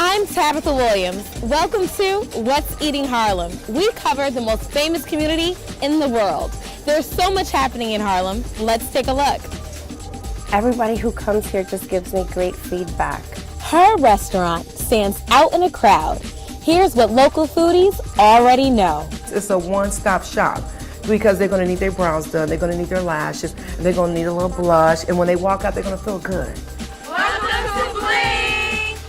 I'm Tabitha Williams. Welcome to What's Eating Harlem. We cover the most famous community in the world. There's so much happening in Harlem. Let's take a look. Everybody who comes here just gives me great feedback. Her restaurant stands out in a crowd. Here's what local foodies already know. It's a one-stop shop because they're going to need their brows done, they're going to need their lashes, and they're going to need a little blush, and when they walk out, they're going to feel good. Welcome to Bling!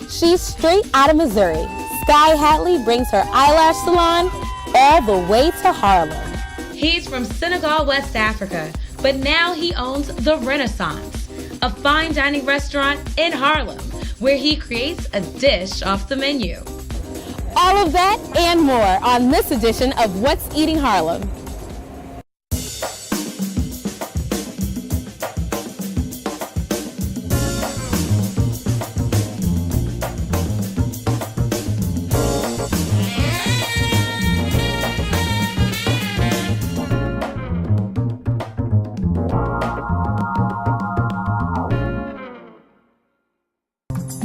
She's straight out of Missouri. Sky Hatley brings her eyelash salon all the way to Harlem. He's from Senegal, West Africa, but now he owns The Renaissance, a fine dining restaurant in Harlem, where he creates a dish off the menu. All of that and more on this edition of What's Eating Harlem.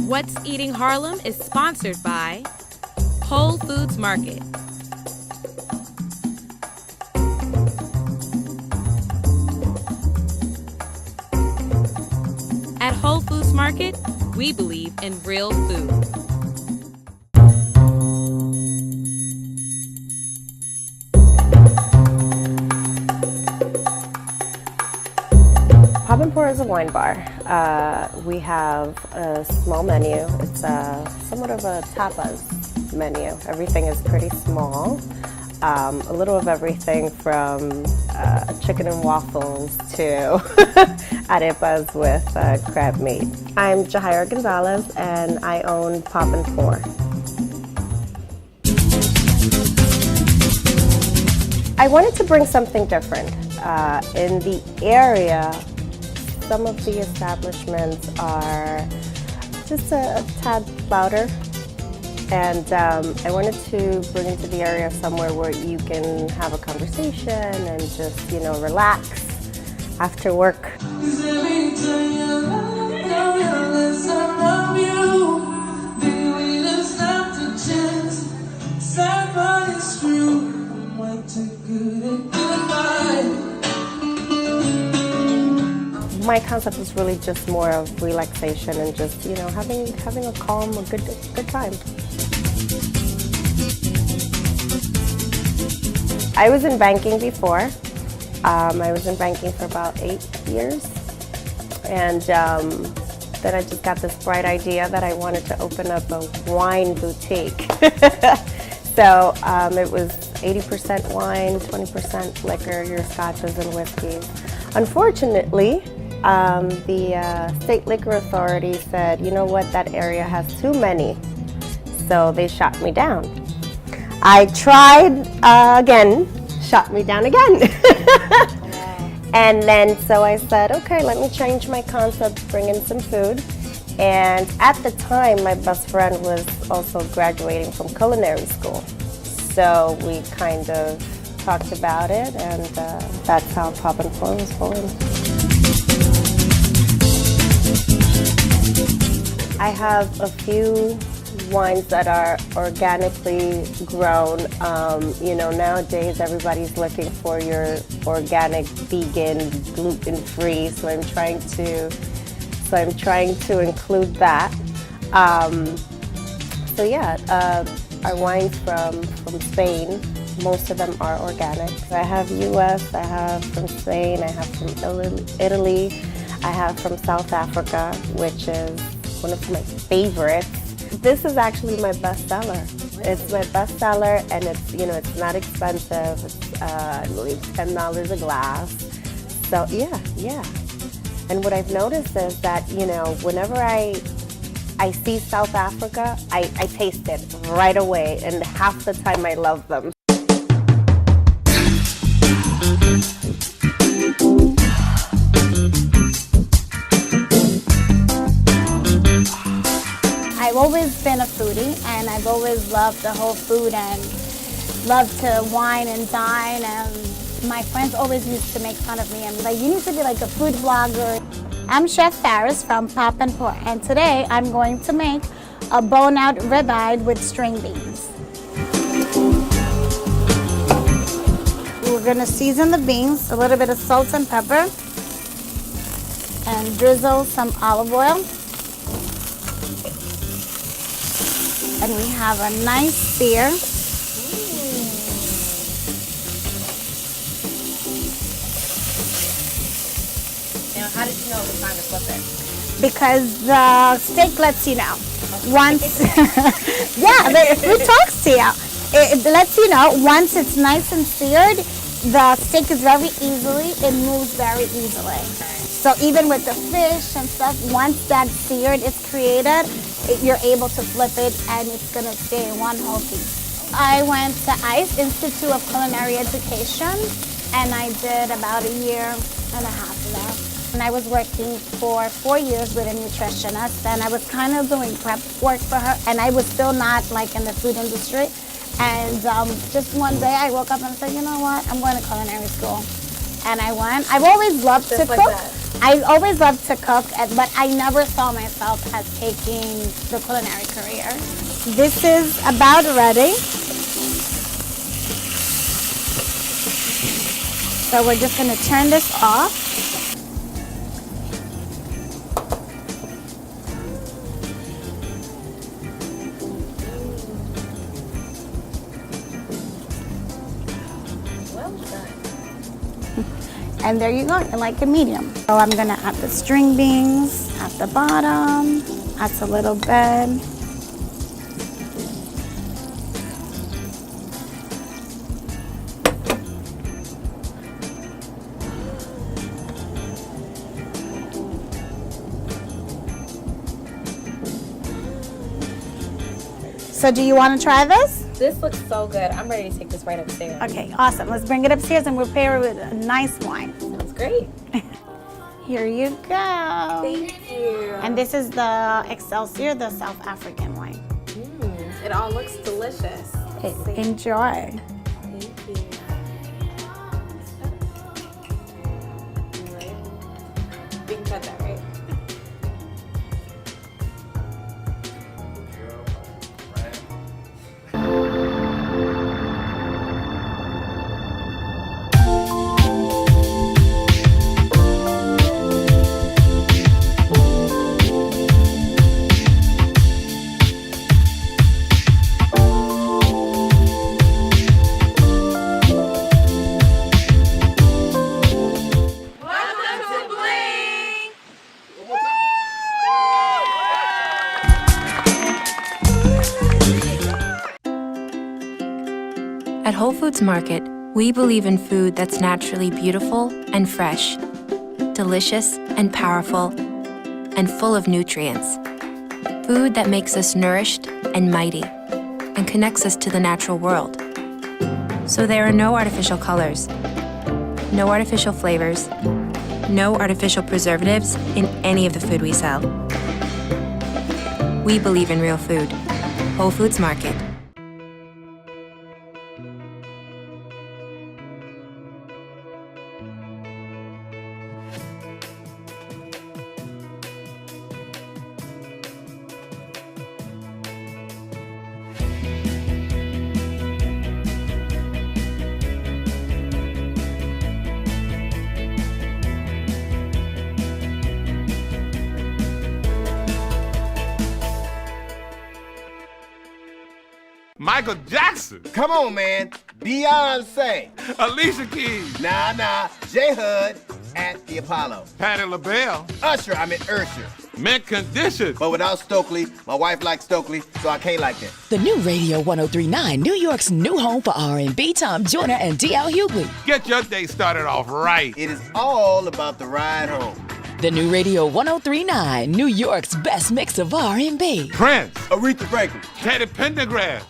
What's Eating Harlem is sponsored by Whole Foods Market. At Whole Foods Market, we believe in real food. Pop and Pour is a wine bar. We have a small menu. It's somewhat of a tapas menu. Everything is pretty small. A little of everything from chicken and waffles to arepas with crab meat. I'm Jahaira Gonzalez and I own Pop and Pour. I wanted to bring something different. In the area, some of the establishments are just a tad louder, and I wanted to bring into the area somewhere where you can have a conversation and just, you know, relax after work. My concept is really just more of relaxation and just, you know, having a calm, a good time. I was in banking before. I was in banking for about 8 years, and then I just got this bright idea that I wanted to open up a wine boutique. So it was 80% wine, 20% liquor, your scotches and whiskeys. Unfortunately, the state liquor authority said, you know what, that area has too many, so they shot me down. I tried again, shot me down again. And then so I said, okay, let me change my concept, bring in some food. And at the time, my best friend was also graduating from culinary school. So we kind of talked about it, and that's how Pop and Pour was born. I have a few wines that are organically grown. You know, nowadays everybody's looking for your organic, vegan, gluten-free. So I'm trying to include that. So yeah, our wines from Spain. Most of them are organic. I have U.S., I have from Spain, I have from Italy, I have from South Africa, which is one of my favorites. This is actually my bestseller. It's my bestseller, and it's, you know, it's not expensive. It's I believe $10 a glass. So yeah. And what I've noticed is that, you know, whenever I see South Africa, I taste it right away, and half the time I love them. I've always been a foodie, and I've always loved the whole food and loved to wine and dine, and my friends always used to make fun of me and be like, you need to be like a food blogger. I'm Chef Faris from Pop and Pour, and today I'm going to make a bone-out ribeye with string beans. We're gonna season the beans, a little bit of salt and pepper, and drizzle some olive oil. And we have a nice sear. Now, how did you know it was time to flip it? Because the steak lets you know. Once, yeah, the food talks to you. It lets you know once it's nice and seared, the steak is it moves very easily. So even with the fish and stuff, once that seared is created, you're able to flip it and it's gonna stay in one whole piece. I went to ICE, Institute of Culinary Education, and I did about 1.5 years there. And I was working for 4 years with a nutritionist, and I was kind of doing prep work for her, and I was still not like in the food industry. And just one day I woke up and said, you know what, I'm going to culinary school. And I went. I've always loved to cook. I always loved to cook, but I never saw myself as taking the culinary career. This is about ready. So we're just going to turn this off. And there you go, I like a medium. So I'm gonna add the string beans at the bottom, adds a little bit. So do you wanna try this? This looks so good. I'm ready to take this right upstairs. Okay, awesome. Let's bring it upstairs and we'll pair it with a nice wine. Sounds great. Here you go. Thank you. And this is the Excelsior, the South African wine. It all looks delicious. Enjoy. Thank you. We can cut that, right? At Whole Foods Market, we believe in food that's naturally beautiful and fresh, delicious and powerful, and full of nutrients. Food that makes us nourished and mighty, and connects us to the natural world. So there are no artificial colors, no artificial flavors, no artificial preservatives in any of the food we sell. We believe in real food. Whole Foods Market. Michael Jackson. Come on, man. Beyonce. Alicia Keys. Nah. J-Hud at the Apollo. Patti LaBelle. Ursher. Mint Condition. But without Stokely, my wife likes Stokely, so I can't like that. The new Radio 103.9, New York's new home for R&B, Tom Joyner and D.L. Hughley. Get your day started off right. It is all about the ride home. The new Radio 103.9, New York's best mix of R&B. Prince. Aretha Franklin. Teddy Pendergrass.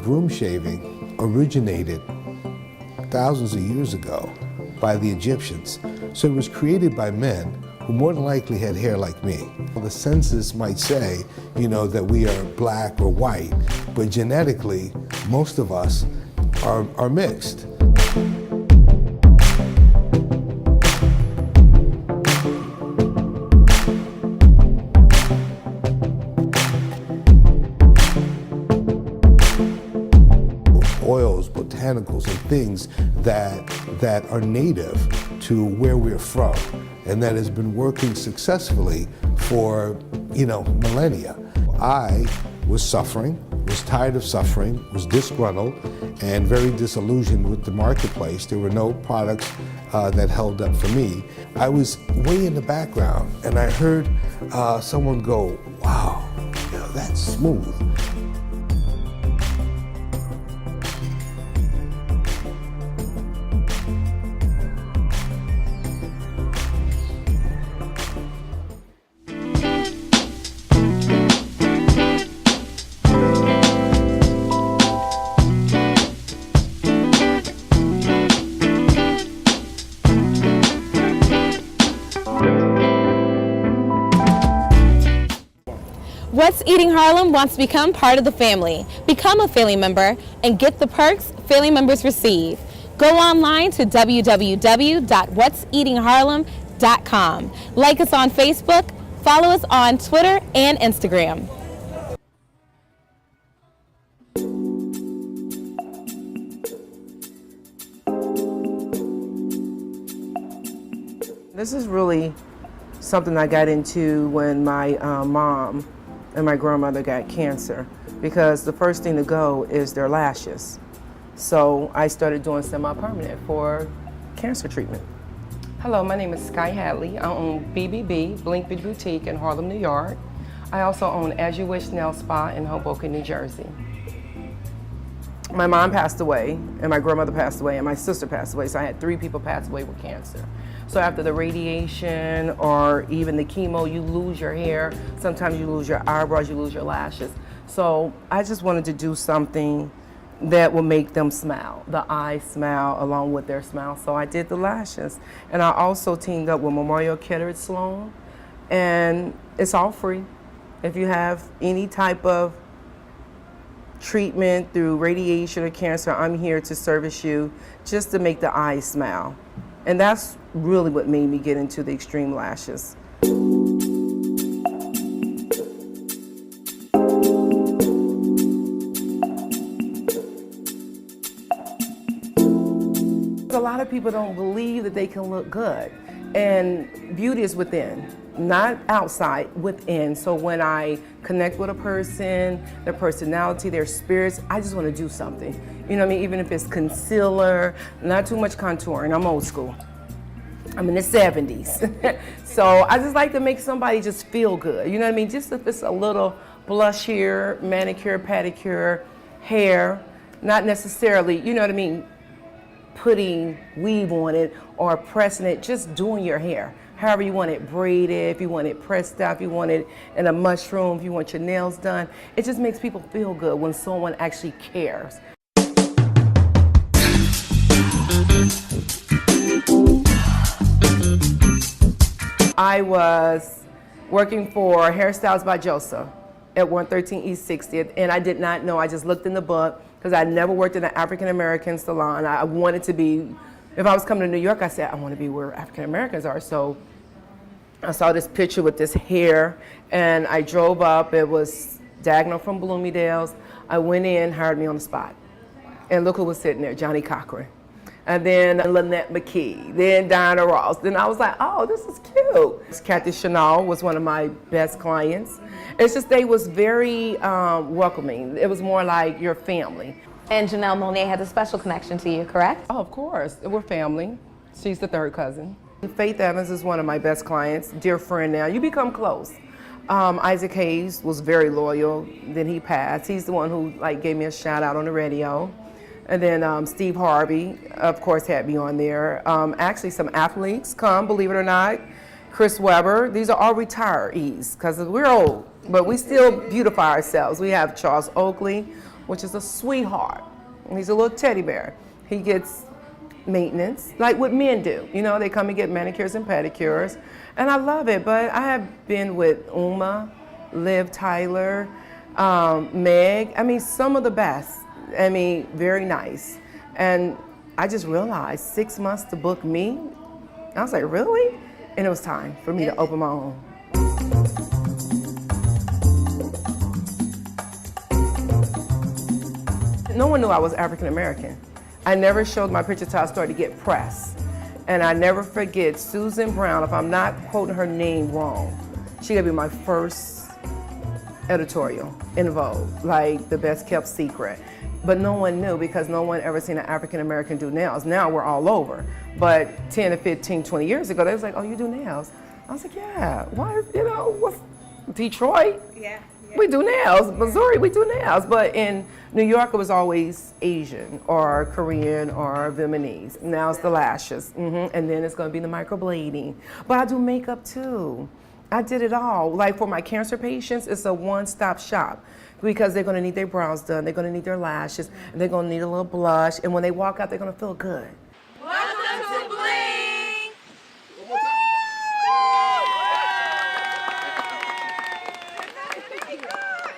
Broom shaving originated thousands of years ago by the Egyptians. So it was created by men who more than likely had hair like me. The census might say, that we are black or white, but genetically, most of us are mixed. botanicals and things that are native to where we're from, and that has been working successfully for, millennia. I was suffering, was tired of suffering, was disgruntled, and very disillusioned with the marketplace. There were no products that held up for me. I was way in the background, and I heard someone go, wow, that's smooth. What's Eating Harlem wants to become part of the family. Become a family member and get the perks family members receive. Go online to www.whatseatingharlem.com. Like us on Facebook, follow us on Twitter and Instagram. This is really something I got into when my mom and my grandmother got cancer, because the first thing to go is their lashes. So I started doing semi-permanent for cancer treatment. Hello, my name is Sky Hadley. I own BBB, Blink Beauty Boutique in Harlem, New York. I also own As You Wish Nail Spa in Hoboken, New Jersey. My mom passed away, and my grandmother passed away, and my sister passed away, so I had 3 people pass away with cancer. So after the radiation or even the chemo, you lose your hair. Sometimes you lose your eyebrows, you lose your lashes. So I just wanted to do something that will make them smile, the eyes smile along with their smile. So I did the lashes. And I also teamed up with Memorial Kettering Sloan, and it's all free. If you have any type of treatment through radiation or cancer, I'm here to service you just to make the eyes smile. And that's really what made me get into the extreme lashes. A lot of people don't believe that they can look good. And beauty is within, not outside, within. So when I connect with a person, their personality, their spirits, I just want to do something. You know what I mean? Even if it's concealer, not too much contouring. I'm old school. I'm in the 70s. So I just like to make somebody just feel good. You know what I mean? Just if it's a little blush here, manicure, pedicure, hair, not necessarily, you know what I mean, putting weave on it or pressing it, just doing your hair. However you want it braided, if you want it pressed out, if you want it in a mushroom, if you want your nails done. It just makes people feel good when someone actually cares. I was working for Hairstyles by Joseph at 113 East 60th, and I did not know. I just looked in the book because I never worked in an African-American salon. I wanted to be, if I was coming to New York, I said, I want to be where African-Americans are. So I saw this picture with this hair, and I drove up. It was diagonal from Bloomingdale's. I went in, hired me on the spot. And look who was sitting there, Johnny Cochran. And then Lynette McKee, then Diana Ross. Then I was like, oh, this is cute. Kathy Chanel was one of my best clients. It's just they was very welcoming. It was more like your family. And Janelle Monáe has a special connection to you, correct? Oh, of course, we're family. She's the third cousin. Faith Evans is one of my best clients, dear friend now. You become close. Isaac Hayes was very loyal, then he passed. He's the one who gave me a shout out on the radio. And then Steve Harvey, of course, had me on there. Actually, some athletes come, believe it or not. Chris Webber, these are all retirees, because we're old, but we still beautify ourselves. We have Charles Oakley, which is a sweetheart. He's a little teddy bear. He gets maintenance, like what men do. You know, they come and get manicures and pedicures, and I love it. But I have been with Uma, Liv Tyler, Meg, I mean, some of the best. I mean, very nice. And I just realized 6 months to book me. I was like, really? And it was time for me to open my own. No one knew I was African American. I never showed my picture till I started to get press. And I never forget Susan Brown, if I'm not quoting her name wrong, she gonna be my first editorial in Vogue, like the best kept secret. But no one knew because no one ever seen an African American do nails. Now we're all over. But 10 to 15, 20 years ago, they was like, oh, you do nails? I was like, yeah, why, what's Detroit? Yeah. We do nails. Missouri, we do nails. But in New York, it was always Asian or Korean or Vietnamese. Now it's the lashes. And then it's going to be the microblading. But I do makeup too. I did it all. Like for my cancer patients, it's a one-stop shop because they're going to need their brows done, they're going to need their lashes, and they're going to need a little blush. And when they walk out, they're going to feel good. Welcome to Bling!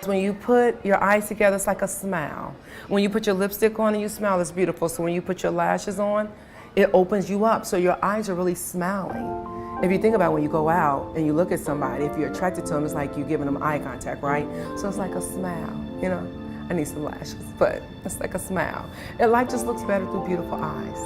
When you put your eyes together, it's like a smile. When you put your lipstick on and you smile, it's beautiful. So when you put your lashes on, it opens you up. So your eyes are really smiling. If you think about when you go out and you look at somebody, if you're attracted to them, it's like you're giving them eye contact, right? So it's like a smile, I need some lashes, but it's like a smile. And life just looks better through beautiful eyes.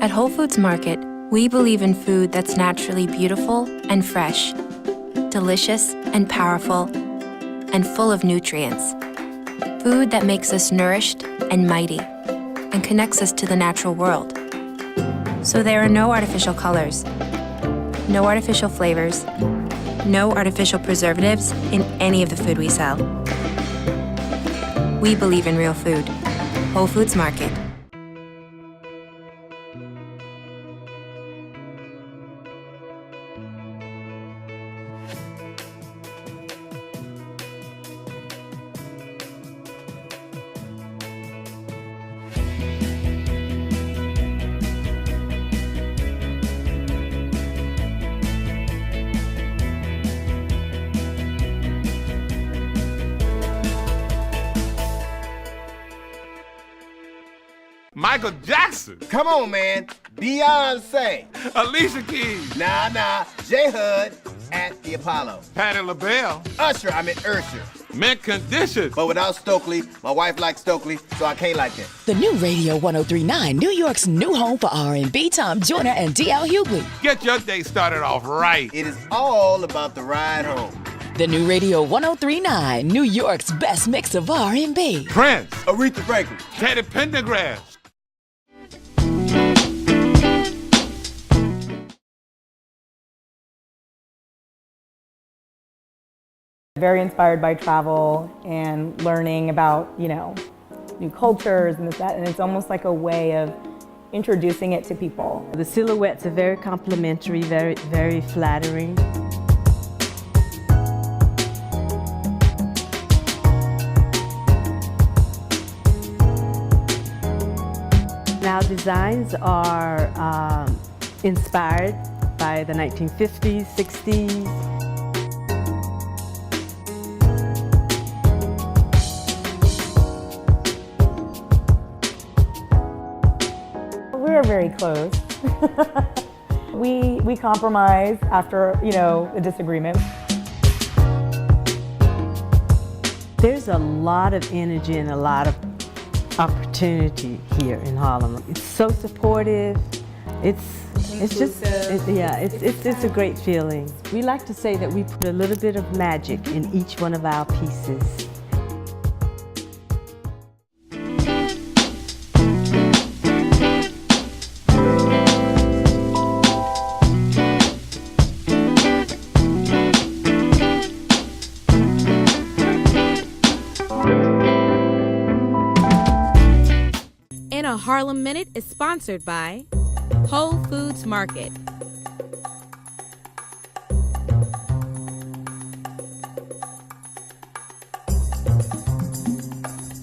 At Whole Foods Market, we believe in food that's naturally beautiful and fresh, delicious and powerful, and full of nutrients. Food that makes us nourished and mighty, and connects us to the natural world. So there are no artificial colors, no artificial flavors, no artificial preservatives in any of the food we sell. We believe in real food. Whole Foods Market. Michael Jackson. Come on, man. Beyonce. Alicia Keys. Nah. J Hud at the Apollo. Patti LaBelle. Usher, Usher. Mint condition. But without Stokely, my wife likes Stokely, so I can't like that. The new Radio 103.9, New York's new home for R&B, Tom Joyner and D.L. Hughley. Get your day started off right. It is all about the ride home. The new Radio 103.9, New York's best mix of R&B. Prince. Aretha Franklin. Teddy Pendergrass. Very inspired by travel and learning about, new cultures and this, that, and it's almost like a way of introducing it to people. The silhouettes are very complimentary, very, very flattering. Our designs are inspired by the 1950s, 60s. We're very close. we compromise after, a disagreement. There's a lot of energy and a lot of opportunity here in Harlem. It's so supportive. It's just a great feeling. We like to say that we put a little bit of magic in each one of our pieces. Harlem Minute is sponsored by Whole Foods Market.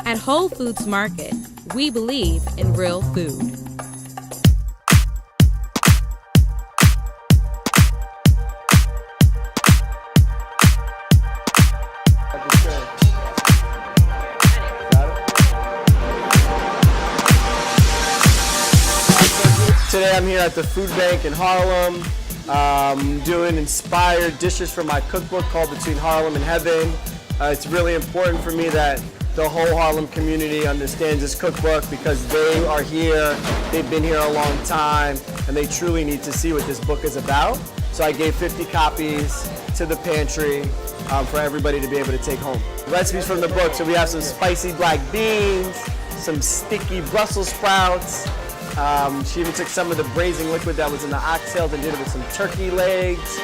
At Whole Foods Market, we believe in real food. Today I'm here at the Food Bank in Harlem, doing inspired dishes from my cookbook called Between Harlem and Heaven. It's really important for me that the whole Harlem community understands this cookbook because they are here, they've been here a long time, and they truly need to see what this book is about. So I gave 50 copies to the pantry for everybody to be able to take home. Recipes from the book, so we have some spicy black beans, some sticky Brussels sprouts. She even took some of the braising liquid that was in the oxtails and did it with some turkey legs.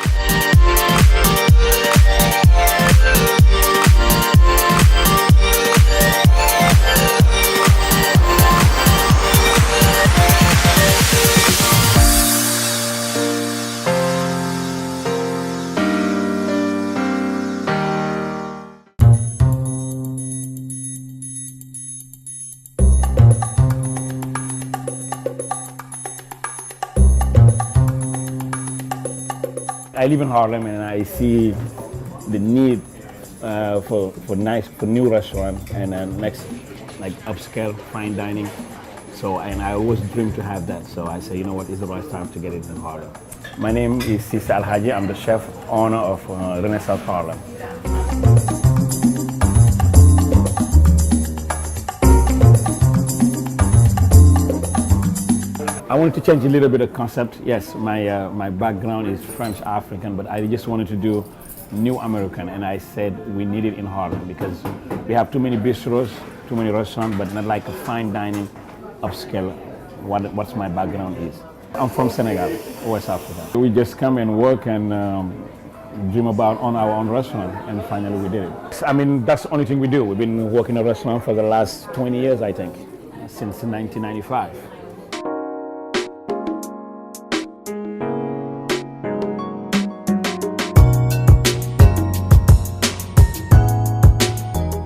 I live in Harlem and I see the need for new restaurant and next like upscale fine dining. So and I always dream to have that. So I say, you know what, it's the right time to get it in Harlem. My name is Sisa Alhaji. I'm the chef owner of Renaissance Harlem. I wanted to change a little bit of concept. Yes, my background is French African, but I just wanted to do new American, and I said we need it in Harlem because we have too many bistros, too many restaurants, but not like a fine dining, upscale. What's my background is. I'm from Senegal, West Africa. We just come and work and dream about on our own restaurant, and finally we did it. I mean, that's the only thing we do. We've been working in a restaurant for the last 20 years, I think, since 1995.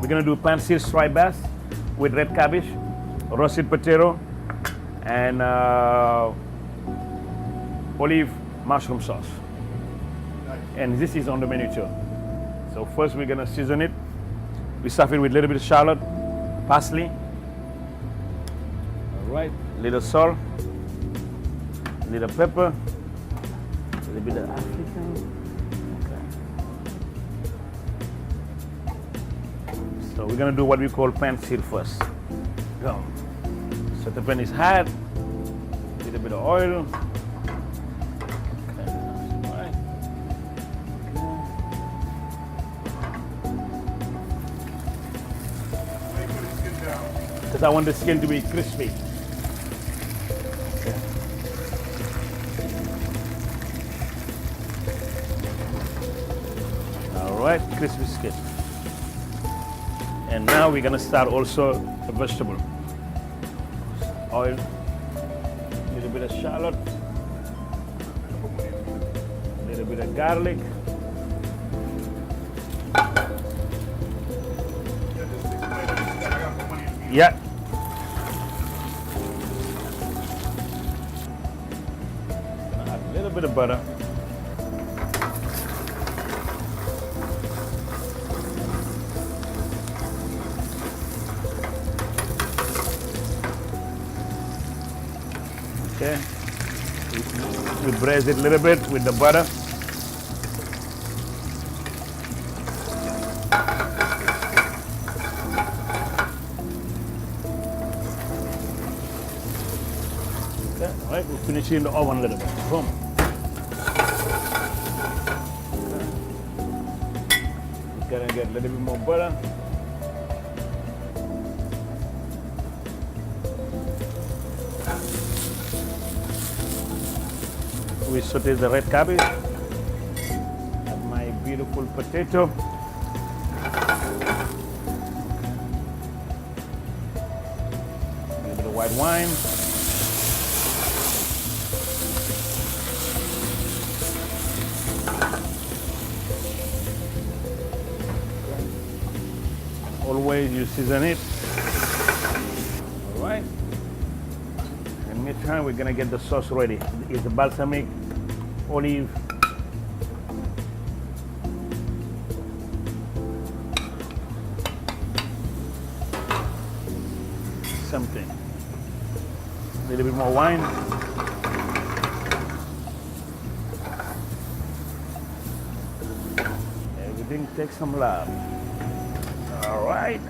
We're gonna do pan-seared striped bass with red cabbage, roasted potato, and olive mushroom sauce. And this is on the menu too. So first we're gonna season it. We stuff it with a little bit of shallot, parsley. All right, little salt, little pepper, a little bit of African. So we're gonna do what we call pan-seared first. Go. So the pan is hot, a little bit of oil. Okay. All right. Because I want the skin to be crispy. Okay. All right, crispy skin. And now we're gonna start also the vegetable. Oil, a little bit of shallot, a little bit of garlic. Yeah. Add a little bit of butter. Okay. We braise it a little bit with the butter. Okay, all right, we'll finish it in the oven a little bit. Boom. Okay. We're gonna get a little bit more butter. We saute the red cabbage, and my beautiful potato. A little bit of white wine. Always you season it. All right. In meantime, we're gonna get the sauce ready. It's the balsamic, olive, something. A little bit more wine. everything takes some love. All right.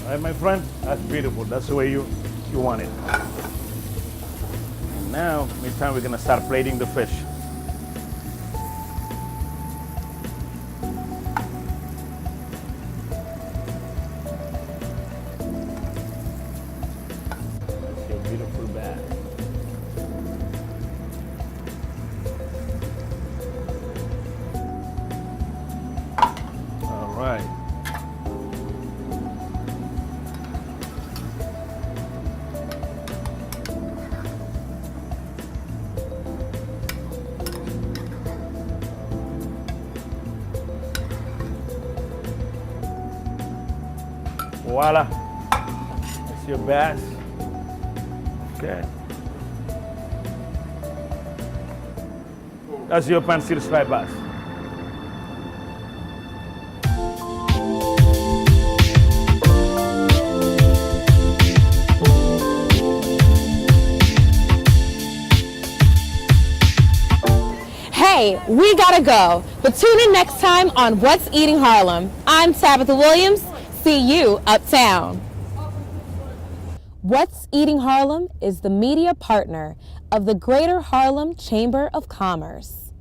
All right, my friend, that's beautiful. That's the way you want it. And now, meantime, we're gonna start plating the fish. That's your beautiful bag. All right. Voila, that's your bass. Okay. That's your pan-seared striped bass. Hey, we gotta go, but tune in next time on What's Eating Harlem. I'm Tabitha Williams. See you uptown. What's Eating Harlem is the media partner of the Greater Harlem Chamber of Commerce.